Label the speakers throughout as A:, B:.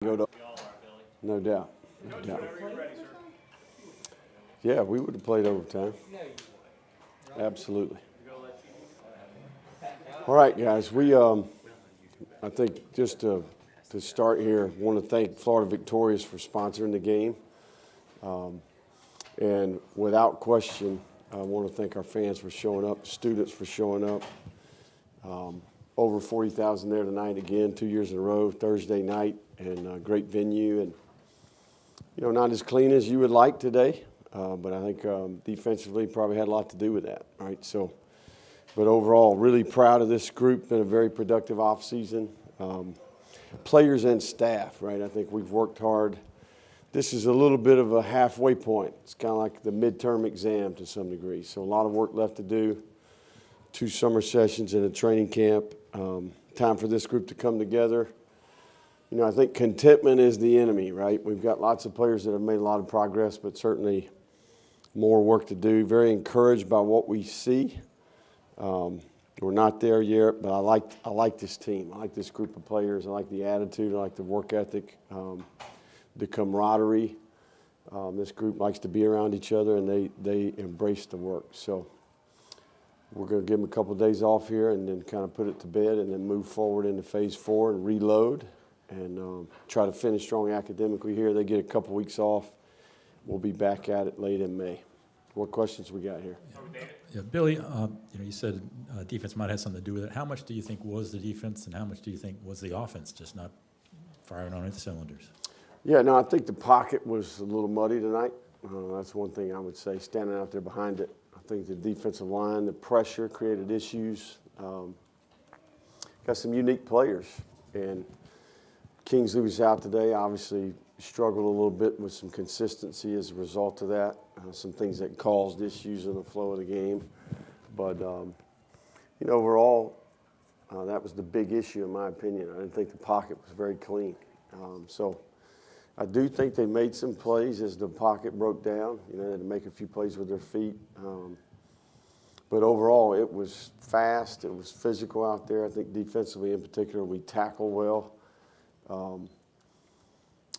A: Go to, no doubt. No doubt. Yeah, we would have played overtime. Absolutely. All right, guys. I think just to start here, want to thank Florida Victorious for sponsoring the game. And without question, I want to thank our fans for showing up, students for showing up. Over 40,000 there tonight again, 2 years in a row, Thursday night, and a great venue. And, not as clean as you would like today, but I think defensively probably had a lot to do with that, right? So, but overall, really proud of this group. Been a very productive offseason. Players and staff, right? I think we've worked hard. This is a little bit of a halfway point. It's kind of like the midterm exam to some degree. So a lot of work left to do. 2 summer sessions and a training camp. Time for this group to come together. I think contentment is the enemy, right? We've got lots of players that have made a lot of progress, but certainly more work to do. Very encouraged by what we see. We're not there yet, but I like this team. I like this group of players. I like the attitude. I like the work ethic, the camaraderie. This group likes to be around each other, and they embrace the work. So we're going to give them a couple of days off here and then kind of put it to bed and then move forward into phase 4 and reload and try to finish strong academically here. They get a couple weeks off. We'll be back at it late in May. What questions we got here?
B: Yeah, Billy, you said defense might have something to do with it. How much do you think was the defense and how much do you think was the offense just not firing on its cylinders?
A: Yeah, no, I think the pocket was a little muddy tonight. That's one thing I would say, standing out there behind it. I think the defensive line, the pressure created issues. Got some unique players. And Kingsley was out today, obviously struggled a little bit with some consistency as a result of that. Some things that caused issues in the flow of the game. But, overall, that was the big issue in my opinion. I didn't think the pocket was very clean. So I do think they made some plays as the pocket broke down. They had to make a few plays with their feet. But overall, it was fast. It was physical out there. I think defensively in particular, we tackled well.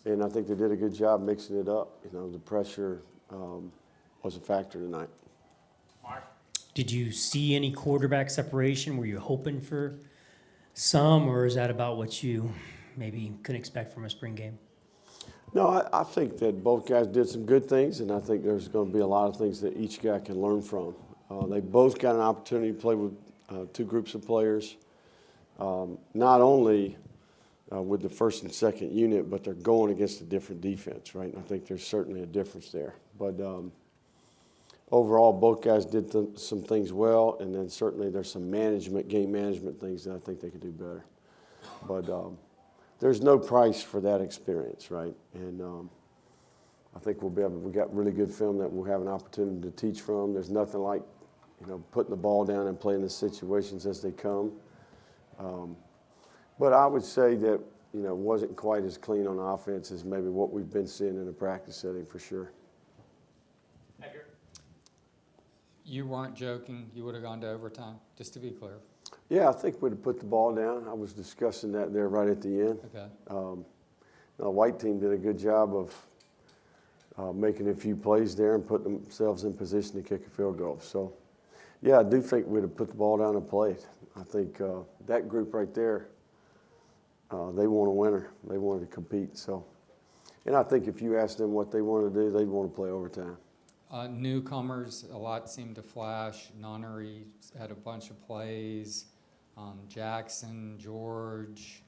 A: And I think they did a good job mixing it up. The pressure was a factor tonight.
C: Did you see any quarterback separation? Were you hoping for some, or is that about what you maybe could expect from a spring game?
A: No, I think that both guys did some good things, and I think there's going to be a lot of things that each guy can learn from. They both got an opportunity to play with 2 groups of players, not only with the first and second unit, but they're going against a different defense, right? And I think there's certainly a difference there. But overall, both guys did some things well, and then certainly there's some game management things that I think they could do better. But there's no price for that experience, right? And I think we got really good film that we'll have an opportunity to teach from. There's nothing like, putting the ball down and playing the situations as they come. But I would say that, wasn't quite as clean on offense as maybe what we've been seeing in the practice setting for sure.
D: You weren't joking. You would have gone to overtime, just to be clear.
A: Yeah, I think we'd have put the ball down. I was discussing that there right at the end.
D: Okay.
A: The white team did a good job of making a few plays there and putting themselves in position to kick a field goal. So, yeah, I do think we'd have put the ball down and played. I think that group right there, they want a winner. They wanted to compete. So, and I think if you ask them what they want to do, they'd want to play overtime.
D: Newcomers, a lot seemed to flash. Nunnery had a bunch of plays. Jackson, George,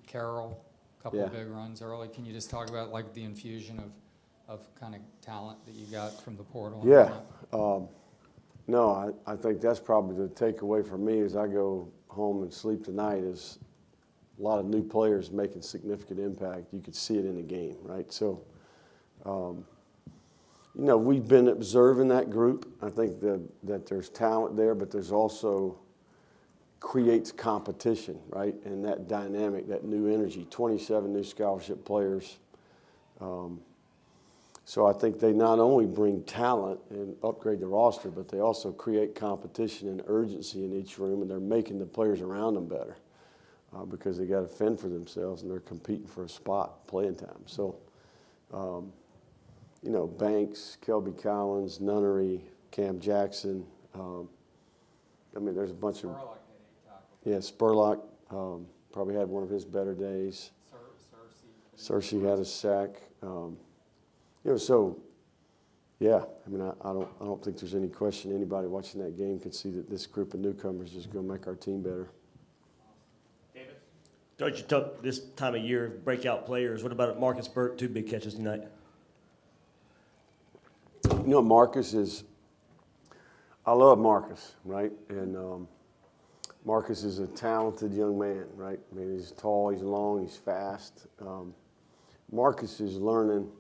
D: Carroll, a couple of big runs early. Can you just talk about like the infusion of kind of talent that you got from the portal?
A: Yeah. No, I think that's probably the takeaway for me as I go home and sleep tonight is a lot of new players making significant impact. You could see it in the game, right? So, we've been observing that group. I think that there's talent there, but there's also creates competition, right? And that dynamic, that new energy, 27 new scholarship players. So I think they not only bring talent and upgrade the roster, but they also create competition and urgency in each room, and they're making the players around them better. because they got to fend for themselves and they're competing for a spot playing time. So, you know, Banks, Kelby Collins, Nunnery, Cam Jackson. I mean, there's a bunch of.
D: Spurlock had 8 tackles.
A: Yeah, Spurlock probably had one of his better days. Cersei had a sack. You know, so yeah. I mean, I don't think there's any question anybody watching that game can see that this group of newcomers is going to make our team better.
E: David? Don't you talk this time of year breakout players? What about Marcus Burke? 2 big catches tonight.
A: You know, Marcus is. I love Marcus, right? And Marcus is a talented young man, right? I mean, he's tall, he's long, he's fast. Marcus is learning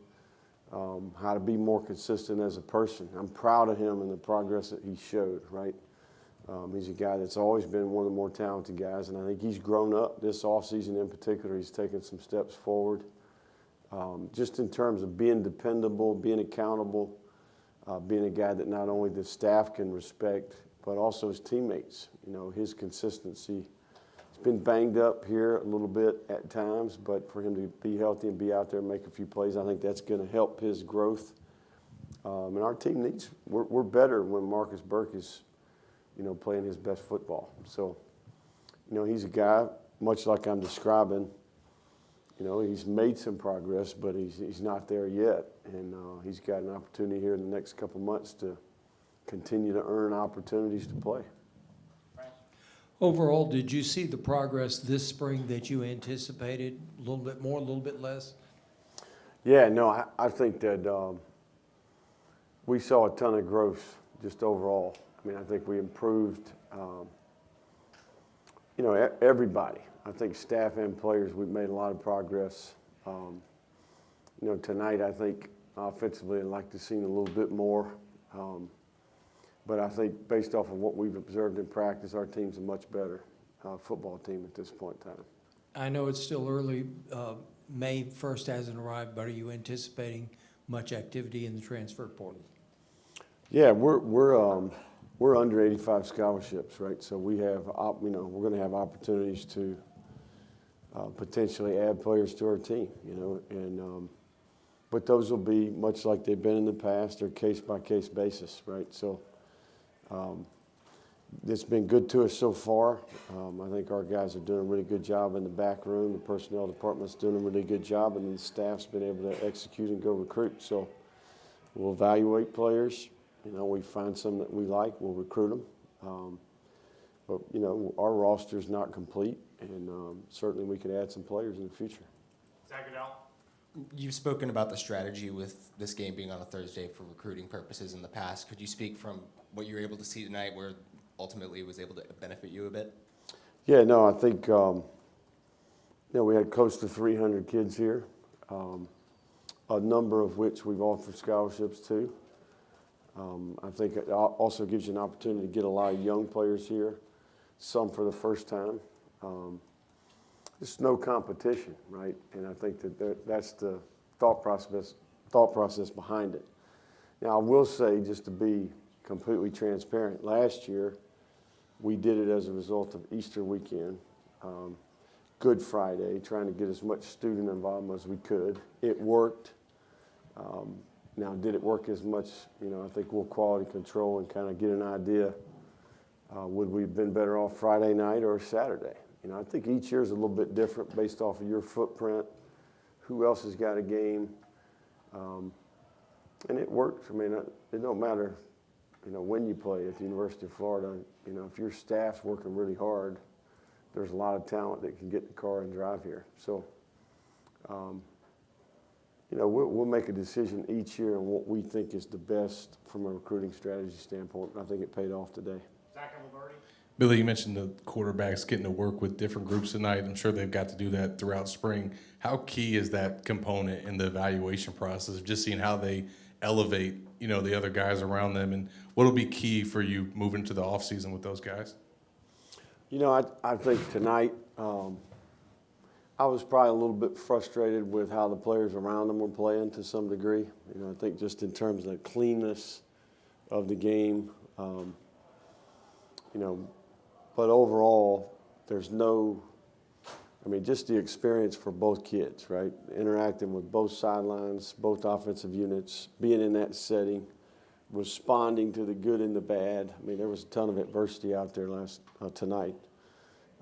A: how to be more consistent as a person. I'm proud of him and the progress that he showed, right? He's a guy that's always been one of the more talented guys, and I think he's grown up this offseason in particular. He's taken some steps forward, just in terms of being dependable, being accountable, being a guy that not only the staff can respect, but also his teammates. You know, his consistency. He's been banged up here a little bit at times, but for him to be healthy and be out there and make a few plays, I think that's going to help his growth. And our team needs, we're better when Marcus Burke is, you know, playing his best football. So, you know, he's a guy, much like I'm describing, you know, he's made some progress, but he's not there yet. And he's got an opportunity here in the next couple months to continue to earn opportunities to play.
F: Overall, did you see the progress this spring that you anticipated? A little bit more, a little bit less?
A: Yeah, no, I think that we saw a ton of growth just overall. I mean, I think we improved, you know, everybody. I think staff and players, we've made a lot of progress. You know, tonight I think offensively I'd like to see a little bit more. But I think based off of what we've observed in practice, our team's a much better football team at this point in time.
F: I know it's still early. May 1st hasn't arrived, but are you anticipating much activity in the transfer portal?
A: Yeah, we're under 85 scholarships, right? So we have, you know, we're going to have opportunities to potentially add players to our team, you know, and but those will be much like they've been in the past, or case-by-case basis, right? So it's been good to us so far. I think our guys are doing a really good job in the back room. The personnel department's doing a really good job, and the staff's been able to execute and go recruit. So we'll evaluate players. You know, we find some that we like, we'll recruit them. But, you know, our roster's not complete, and certainly we could add some players in the future.
G: Zach Goodell?
H: You've spoken about the strategy with this game being on a Thursday for recruiting purposes in the past. Could you speak from what you were able to see tonight where ultimately it was able to benefit you a bit?
A: Yeah, no, I think, you know, we had close to 300 kids here, a number of which we've offered scholarships to. I think it also gives you an opportunity to get a lot of young players here, some for the first time. It's no competition, right? And I think that that's the thought process behind it. Now, I will say, just to be completely transparent, last year we did it as a result of Easter weekend, Good Friday, trying to get as much student involvement as we could. It worked. Now, did it work as much? You know, I think we'll quality control and kind of get an idea. Would we have been better off Friday night or Saturday? You know, I think each year is a little bit different based off of your footprint, who else has got a game, and it works. I mean, it don't matter, you know, when you play at the University of Florida. You know, if your staff's working really hard, there's a lot of talent that can get in the car and drive here. So, you know, we'll make a decision each year on what we think is the best from a recruiting strategy standpoint. I think it paid off today.
G: Zach Amelberti?
I: Billy, you mentioned the quarterbacks getting to work with different groups tonight. I'm sure they've got to do that throughout spring. How key is that component in the evaluation process of just seeing how they elevate, you know, the other guys around them, and what will be key for you moving to the offseason with those guys?
A: You know, I think tonight I was probably a little bit frustrated with how the players around them were playing to some degree. You know, I think just in terms of the cleanness of the game, you know, but overall, there's no I mean, just the experience for both kids, right? Interacting with both sidelines, both offensive units, being in that setting, responding to the good and the bad. I mean, there was a ton of adversity out there tonight,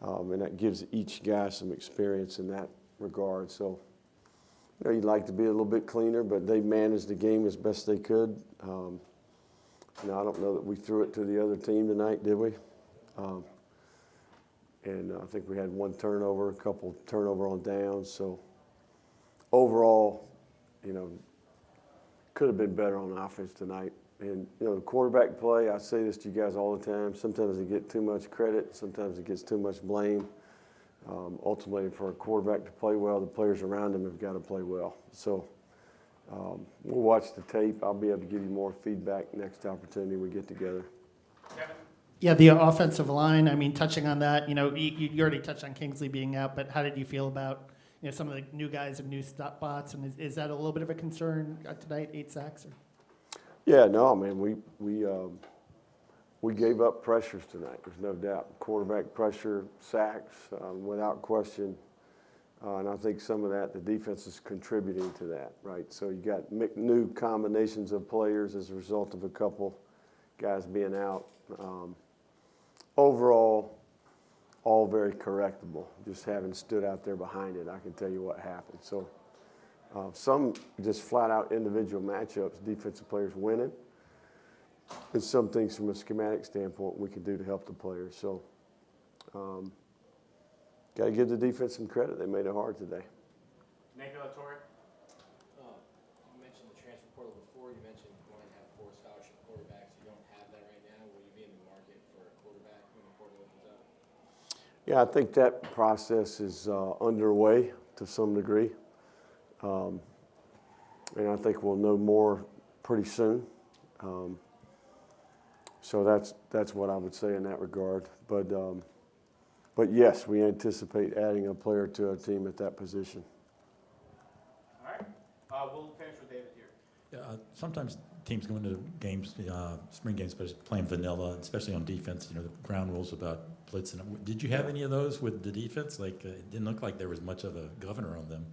A: and that gives each guy some experience in that regard. So, you know, you'd like to be a little bit cleaner, but they managed the game as best they could. You know, I don't know that we threw it to the other team tonight, did we? And I think we had one turnover, a couple turnover on downs. So overall, you know, could have been better on offense tonight. And, you know, the quarterback play, I say this to you guys all the time, sometimes they get too much credit, sometimes it gets too much blame. Ultimately, for a quarterback to play well, the players around him have got to play well. So we'll watch the tape. I'll be able to give you more feedback next opportunity we get together.
G: Kevin?
J: Yeah, the offensive line, I mean, touching on that, you know, you already touched on Kingsley being out, but how did you feel about, you know, some of the new guys and new spots? And is that a little bit of a concern tonight, 8 sacks? Or?
A: Yeah, no, I mean, we gave up pressures tonight, there's no doubt. Quarterback pressure, sacks, without question. And I think some of that, the defense is contributing to that, right? So you got new combinations of players as a result of a couple guys being out. Overall, all very correctable. Just having stood out there behind it, I can tell you what happened. So some just flat out individual matchups, defensive players winning, and some things from a schematic standpoint we can do to help the players. So got to give the defense some credit. They made it hard today.
G: Nate Villatore?
K: You mentioned the transfer portal before. You mentioned you want to have 4 scholarship quarterbacks. You don't have that right now. Will you be in the market for a quarterback when the portal opens up?
A: Yeah, I think that process is underway to some degree. And I think we'll know more pretty soon. So that's what I would say in that regard. But yes, we anticipate adding a player to our team at that position.
G: All right. We'll finish with David here.
B: Yeah, sometimes teams go into games, spring games, but playing vanilla, especially on defense. You know, the ground rules about blitzing. Did you have any of those with the defense? Like, it didn't look like there was much of a governor on them.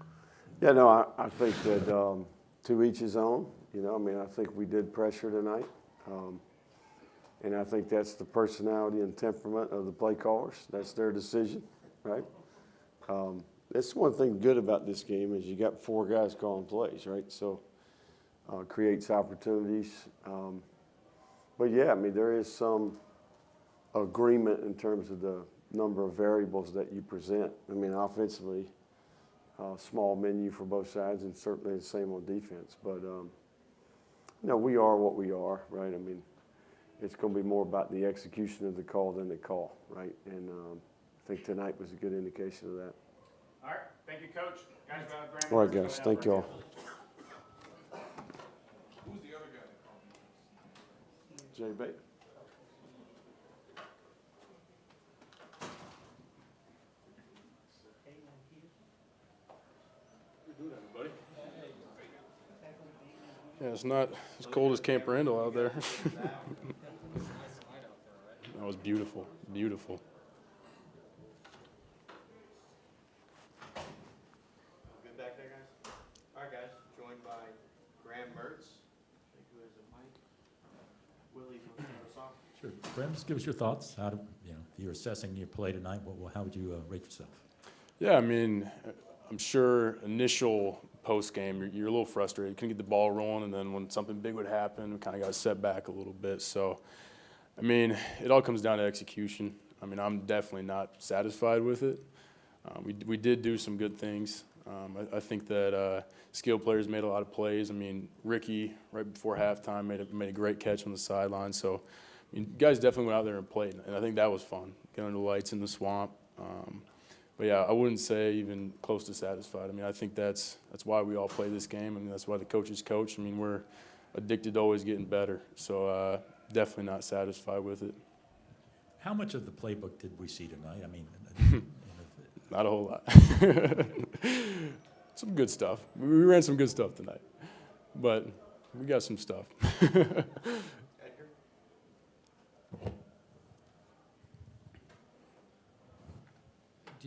A: Yeah, no, I think that to each his own. You know, I mean, I think we did pressure tonight. And I think that's the personality and temperament of the play callers. That's their decision, right? That's one thing good about this game is you got 4 guys calling plays, right? So creates opportunities. But yeah, I mean, there is some agreement in terms of the number of variables that you present. I mean, offensively, small menu for both sides, and certainly the same on defense. But you know, we are what we are, right? I mean, it's going to be more about the execution of the call than the call, right? And I think tonight was a good indication of that.
G: All right. Thank you, Coach. Guys, Graham,
A: All right, guys. Thank you all.
I: Who's the other guy?
A: Jay Baker.
L: Yeah, it's not as cold as Camp Randall out there. That was beautiful, beautiful.
M: Good back there, guys? All right, guys, joined by Graham Mertz, who has a mic. Willie, you want to start us off?
B: Sure. Graham, just give us your thoughts. How do, you know, if you're assessing your play tonight, how would you rate yourself?
L: Yeah, I mean, I'm sure initial post game, you're a little frustrated. You couldn't get the ball rolling, and then when something big would happen, we kind of got set back a little bit. So, I mean, it all comes down to execution. I mean, I'm definitely not satisfied with it. We did do some good things. I think that skilled players made a lot of plays. I mean, Ricky, right before halftime, made a great catch on the sideline. So, I mean, guys definitely went out there and played, and I think that was fun, getting under the lights in the swamp. But yeah, I wouldn't say even close to satisfied. I mean, I think that's why we all play this game. I mean, that's why the coaches coach. I mean, we're addicted to always getting better. So definitely not satisfied with it.
B: How much of the playbook did we see tonight? I mean,
L: not a whole lot. Some good stuff. We ran some good stuff tonight, but we got some stuff.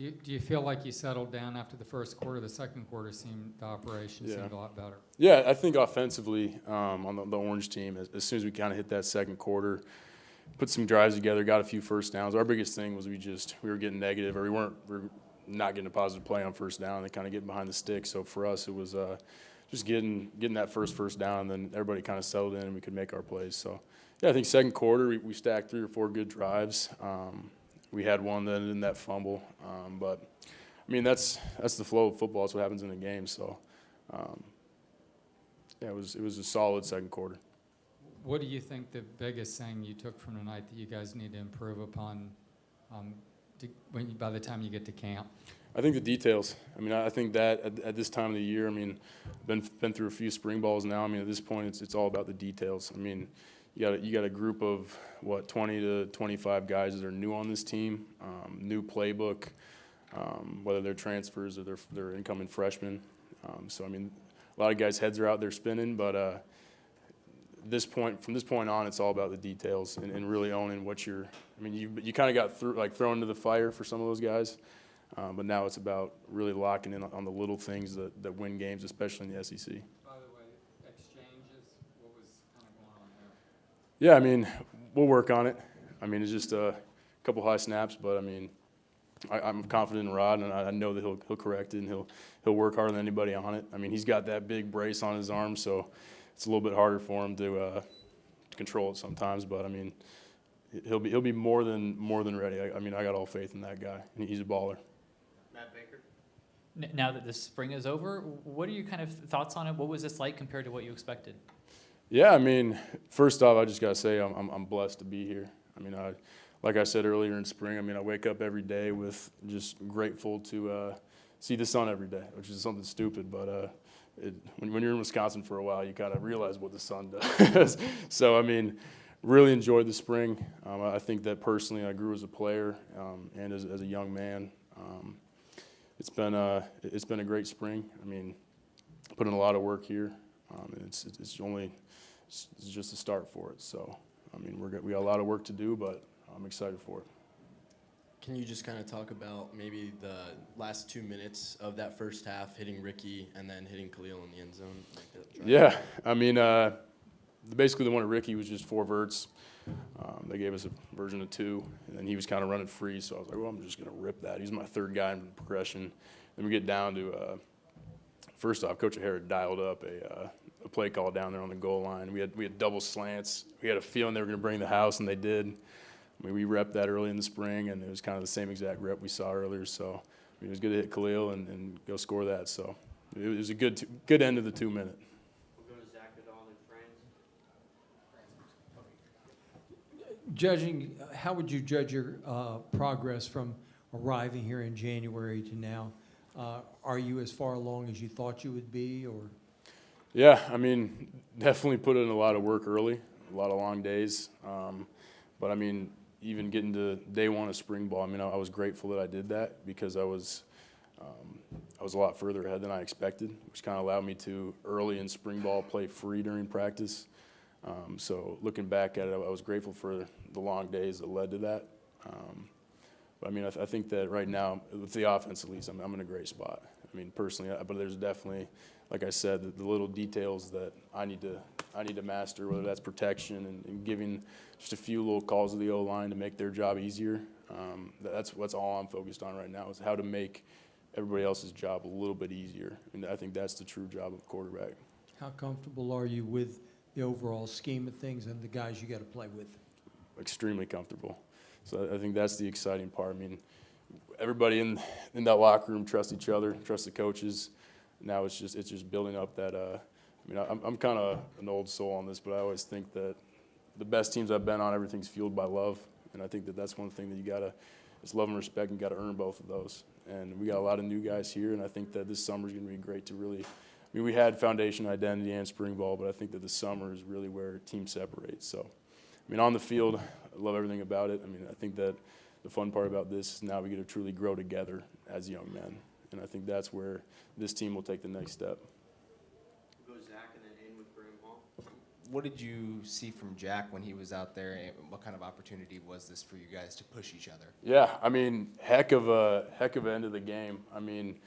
D: Do you feel like you settled down after the first quarter? The second quarter the operation seemed a lot better.
L: Yeah, I think offensively on the Orange team, as soon as we kind of hit that second quarter, put some drives together, got a few first downs. Our biggest thing was we were getting negative, or we were not getting a positive play on first down. They kind of get behind the stick. So for us, it was just getting that first down, and then everybody kind of settled in and we could make our plays. So yeah, I think second quarter we stacked 3 or 4 good drives. We had one that ended in that fumble, but I mean that's the flow of football. It's what happens in a game. So yeah, it was a solid second quarter.
D: What do you think the biggest thing you took from tonight that you guys need to improve upon by the time you get to camp?
L: I think the details. I mean, I think that at this time of the year, I mean, been through a few spring balls now. I mean, at this point, it's all about the details. I mean, you got a group of 20 to 25 guys that are new on this team, new playbook, whether they're transfers or they're incoming freshmen. So I mean, a lot of guys' heads are out there spinning, but from this point on, it's all about the details and really owning what you're. I mean, you kind of got thrown into the fire for some of those guys. But now it's about really locking in on the little things that win games, especially in the SEC.
D: By the way, exchanges, what was kind of going on there?
L: Yeah, I mean, we'll work on it. I mean, it's just a couple high snaps, but I mean, I'm confident in Rod, and I know that he'll correct it, and he'll work harder than anybody on it. I mean, he's got that big brace on his arm, so it's a little bit harder for him to control it sometimes. But I mean, he'll be more than ready. I mean, I got all faith in that guy, and he's a baller.
M: Matt Baker?
N: Now that the spring is over, what are your kind of thoughts on it? What was this like compared to what you expected?
L: Yeah, I mean, first off, I just gotta say I'm blessed to be here. I mean, like I said earlier in spring, I mean, I wake up every day with just grateful to see the sun every day, which is something stupid, but when you're in Wisconsin for a while, you kind of realize what the sun does. So, I mean, really enjoyed the spring. I think that personally I grew as a player and as a young man. It's been a great spring. I mean, put in a lot of work here. And it's just a start for it. So, I mean, we got a lot of work to do, but I'm excited for it.
K: Can you just kind of talk about maybe the last 2 minutes of that first half, hitting Ricky and then hitting Khalil in the end zone?
L: Yeah, I mean, basically the one at Ricky was just 4 verts. They gave us a version of 2, and then he was kind of running free, so I was like, well, I'm just going to rip that. He's my 3rd guy in the progression. Then we get down to, first off, Coach O'Hara dialed up a play call down there on the goal line. We had double slants. We had a feeling they were going to bring the house, and they did. I mean, we repped that early in the spring, and it was kind of the same exact rep we saw earlier. So I mean, it was good to hit Khalil and go score that. So it was a good end of the 2-minute.
M: We'll go to Zach Goodall and France.
F: Judging, how would you judge your progress from arriving here in January to now? Are you as far along as you thought you would be, or?
L: Yeah, I mean, definitely put in a lot of work early, a lot of long days. But I mean, even getting to day 1 of spring ball, I mean, I was grateful that I did that because I was a lot further ahead than I expected, which kind of allowed me to early in spring ball play free during practice. So looking back at it, I was grateful for the long days that led to that. But I mean, I think that right now, with the offense at least, I'm in a great spot. I mean, personally, but there's definitely, like I said, the little details that I need to master, whether that's protection and giving just a few little calls to the O-line to make their job easier. That's all I'm focused on right now is how to make everybody else's job a little bit easier. And I think that's the true job of a quarterback.
F: How comfortable are you with the overall scheme of things and the guys you got to play with?
L: Extremely comfortable. So I think that's the exciting part. I mean, everybody in that locker room trusts each other, trusts the coaches. Now it's just building up that. I mean, I'm kind of an old soul on this, but I always think that the best teams I've been on, everything's fueled by love, and I think that that's one thing that you gotta. It's love and respect, and you gotta earn both of those. And we got a lot of new guys here, and I think that this summer is gonna be great to really. I mean, we had foundation, identity, and spring ball, but I think that the summer is really where teams separate. So, I mean, on the field, I love everything about it. I mean, I think that the fun part about this is now we get to truly grow together as young men. And I think that's where this team will take the next step.
M: We'll go Zach and then in with Graham Hall.
H: what did you see from Jack when he was out there, and what kind of opportunity was this for you guys to push each other?
L: Yeah, I mean, heck of a end of the game. I mean,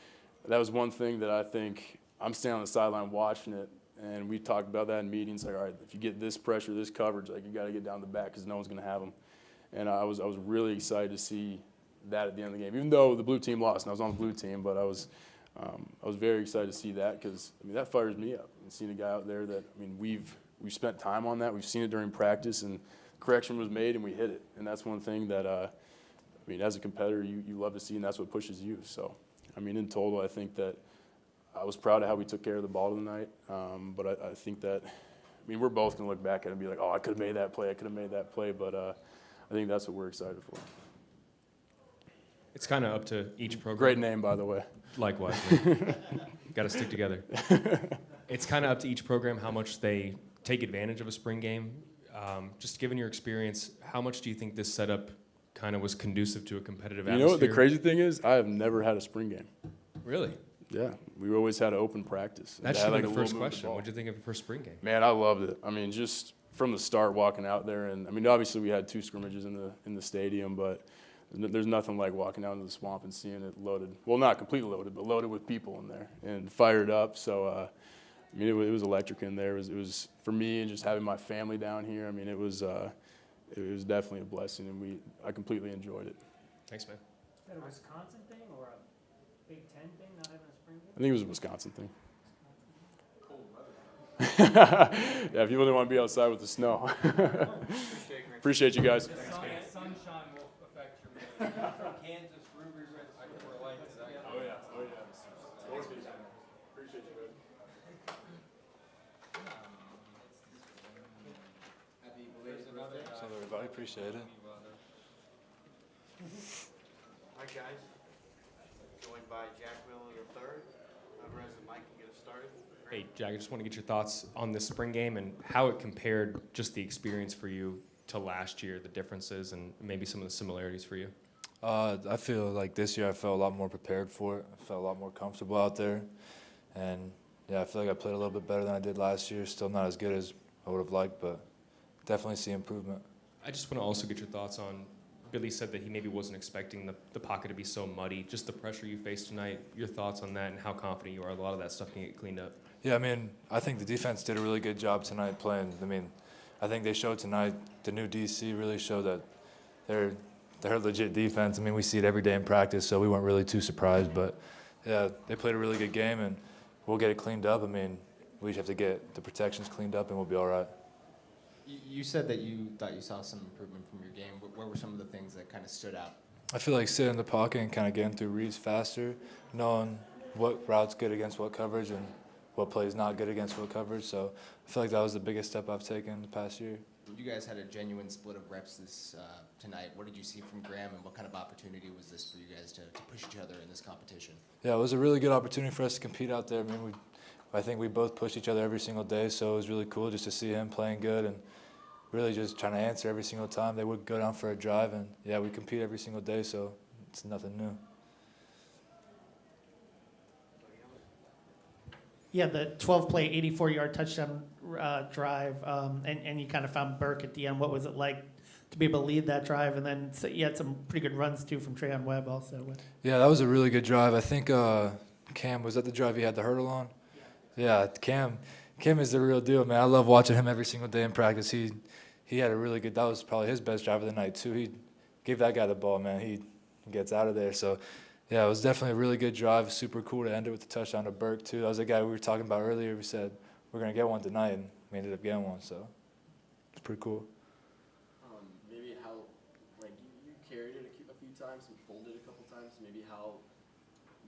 L: that was one thing that I think I'm standing on the sideline watching it, and we talked about that in meetings. Like, all right, if you get this pressure, this coverage, like you got to get down the back because no one's going to have them. And I was really excited to see that at the end of the game, even though the blue team lost, and I was on the blue team, but I was very excited to see that because I mean that fires me up. And seeing a guy out there that I mean we've spent time on that, we've seen it during practice, and correction was made and we hit it. And that's one thing that I mean as a competitor you love to see, and that's what pushes you. So I mean in total, I think that I was proud of how we took care of the ball tonight. But I think that I mean we're both gonna look back at it and be like, oh, I could have made that play, I could have made that play, but I think that's what we're excited for.
O: It's kind of up to each program.
L: Great name, by the way.
O: Likewise. Got to stick together. It's kind of up to each program how much they take advantage of a spring game. Just given your experience, how much do you think this setup kind of was conducive to a competitive atmosphere?
L: You know what the crazy thing is? I have never had a spring game.
O: Really?
L: Yeah, we always had an open practice.
O: That should be the first question. What did you think of your first spring game?
L: Man, I loved it. I mean, just from the start, walking out there, and I mean, obviously we had 2 scrimmages in the stadium, but there's nothing like walking out into the swamp and seeing it loaded. Well, not completely loaded, but loaded with people in there and fired up. So, I mean, it was electric in there. It was for me, and just having my family down here. I mean, it was definitely a blessing, and I completely enjoyed it.
O: Thanks, man.
C: Is that a Wisconsin thing or a Big Ten thing, not having a spring game?
L: I think it was a Wisconsin thing. Yeah, people didn't want to be outside with the snow. Appreciate you guys.
D: Sunshine will affect your mood. From Kansas, Ruby Ridge, we're like today.
L: Oh yeah. Appreciate you, man.
K: Everybody, appreciate it.
M: All right, guys. Joined by Jack Willie III. Whoever has the mic can get us started.
O: Hey, Jack, I just want to get your thoughts on this spring game and how it compared just the experience for you to last year, the differences, and maybe some of the similarities for you.
K: I feel like this year I felt a lot more prepared for it. I felt a lot more comfortable out there. And, yeah, I feel like I played a little bit better than I did last year. Still not as good as I would have liked, but definitely see improvement.
O: I just want to also get your thoughts on, Billy said that he maybe wasn't expecting the pocket to be so muddy. Just the pressure you faced tonight, your thoughts on that and how confident you are a lot of that stuff can get cleaned up.
K: Yeah, I mean, I think the defense did a really good job tonight playing. I mean, I think they showed tonight, the new DC really showed that they're legit defense. I mean, we see it every day in practice, so we weren't really too surprised. But, yeah, they played a really good game, and we'll get it cleaned up. I mean, we just have to get the protections cleaned up, and we'll be all right.
H: You said that you thought you saw some improvement from your game. What were some of the things that kind of stood out?
K: I feel like sitting in the pocket and kind of getting through reads faster, knowing what route's good against what coverage and what play's not good against what coverage. So I feel like that was the biggest step I've taken the past year.
H: You guys had a genuine split of reps this tonight. What did you see from Graham, and what kind of opportunity was this for you guys to push each other in this competition?
K: Yeah, it was a really good opportunity for us to compete out there. I mean, I think we both pushed each other every single day, so it was really cool just to see him playing good and really just trying to answer every single time. They would go down for a drive, and, yeah, we compete every single day, so it's nothing new.
J: Yeah, the 12-play, 84-yard touchdown drive, and you kind of found Burke at the end. What was it like to be able to lead that drive? And then you had some pretty good runs, too, from Trayon Webb also.
K: Yeah, that was a really good drive. I think Cam, was that the drive he had the hurdle on? Yeah, Cam is the real deal, man. I love watching him every single day in practice. He had a really good – that was probably his best drive of the night, too. He gave that guy the ball, man. He gets out of there, so – yeah, it was definitely a really good drive. Super cool to end it with the touchdown to Burke, too. That was a guy we were talking about earlier. We said we're going to get one tonight, and we ended up getting one. So it's pretty cool.
P: Maybe how, like, you carried it a few times and pulled it a couple times. Maybe how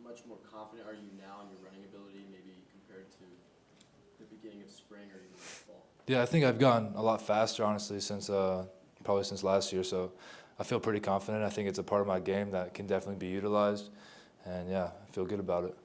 P: much more confident are you now in your running ability, maybe compared to the beginning of spring or even this fall?
K: Yeah, I think I've gotten a lot faster, honestly, since probably since last year. So I feel pretty confident. I think it's a part of my game that can definitely be utilized. And, yeah, I feel good about it.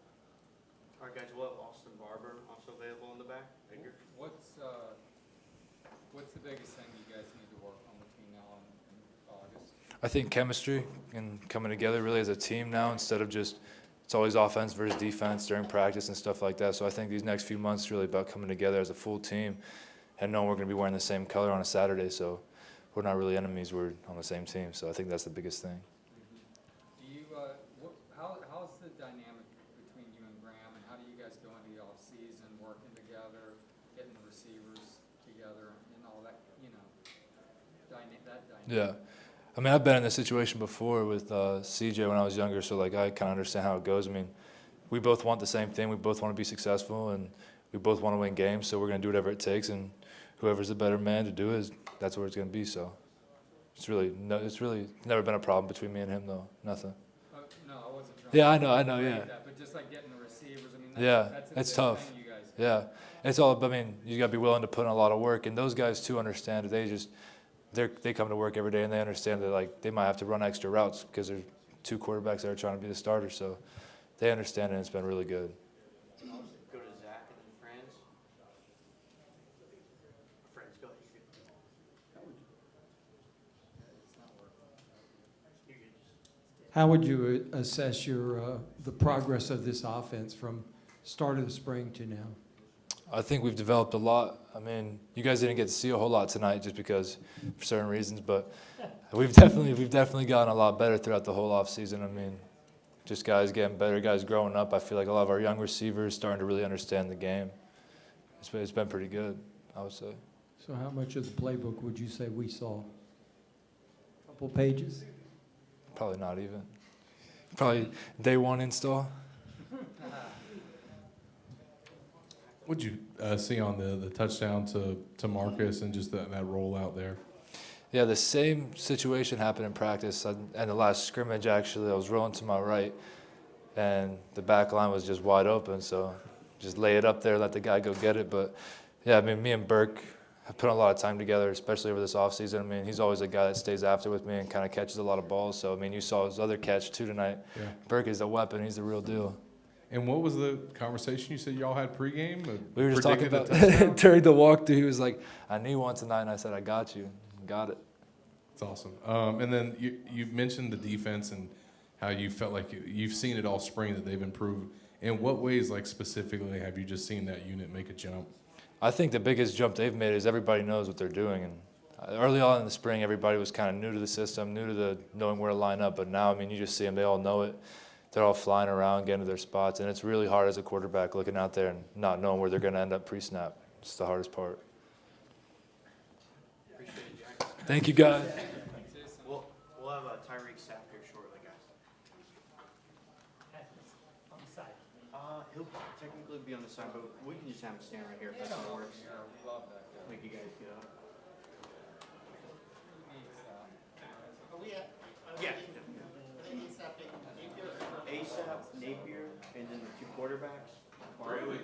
M: All right, guys, we'll have Austin Barber also available in the back. Edgar?
D: What's the biggest thing you guys need to work on between now and August?
K: I think chemistry and coming together really as a team now instead of just it's always offense versus defense during practice and stuff like that. So I think these next few months is really about coming together as a full team and knowing we're going to be wearing the same color on a Saturday. So we're not really enemies. We're on the same team. So I think that's the biggest thing.
D: Do you, how's the dynamic between you and Graham, and how do you guys go into the off-season, working together, getting the receivers together, and all that, that dynamic?
K: Yeah. I mean, I've been in this situation before with CJ when I was younger, so, like, I kind of understand how it goes. I mean, we both want the same thing. We both want to be successful, and we both want to win games, so we're going to do whatever it takes, and whoever's the better man to do it, that's where it's going to be. So it's really never been a problem between me and him, though. Nothing.
D: No, I wasn't trying
K: Yeah,
D: to
K: I know, yeah.
D: that, but just like getting the receivers, I mean, that's
K: it's
D: a big
K: tough.
D: thing you guys do.
K: Yeah, it's all. I mean, you got to be willing to put in a lot of work, and those guys too understand it. They come to work every day, and they understand that, like, they might have to run extra routes because there's 2 quarterbacks that are trying to be the starter. So they understand it, and it's been really good.
M: Go to Zach and then Franz. Franz, go.
F: How would you assess the progress of this offense from start of the spring to now?
K: I think we've developed a lot. I mean, you guys didn't get to see a whole lot tonight just because for certain reasons, but we've definitely gotten a lot better throughout the whole off season. I mean, just guys getting better, guys growing up. I feel like a lot of our young receivers starting to really understand the game. It's been pretty good, I would say.
F: So how much of the playbook would you say we saw? A couple pages?
K: Probably not even. Probably day 1 install.
I: What'd you see on the touchdown to Marcus and just that rollout there?
K: Yeah, the same situation happened in practice. And the last scrimmage, actually, I was rolling to my right, and the back line was just wide open. So just lay it up there, let the guy go get it. But, yeah, I mean, me and Burke have put a lot of time together, especially over this offseason. I mean, he's always a guy that stays after with me and kind of catches a lot of balls. So, I mean, you saw his other catch, too, tonight.
I: Yeah.
K: Burke is a weapon. He's the real deal.
I: And what was the conversation you said y'all had pregame?
K: We were just talking about during the walkthrough. He was like, "I need one tonight," and I said, "I got you, got it."
I: That's awesome. And then you mentioned the defense and how you felt like you've seen it all spring that they've improved. In what ways, like specifically, have you just seen that unit make a jump?
K: I think the biggest jump they've made is everybody knows what they're doing. And early on in the spring, everybody was kind of new to the system, new to knowing where to line up. But now, I mean, you just see them; they all know it. They're all flying around, getting to their spots, and it's really hard as a quarterback looking out there and not knowing where they're going to end up pre-snap. It's the hardest part.
M: Appreciate it, Jack.
K: Thank you, guys.
M: We'll have Tyreek Sapp here shortly, guys.
J: On the side.
M: He'll technically be on the side, but we can just have him stand right here if that's what works. Make you guys get up. Yeah. ASAP, Napier, and then the 2 quarterbacks. Barkley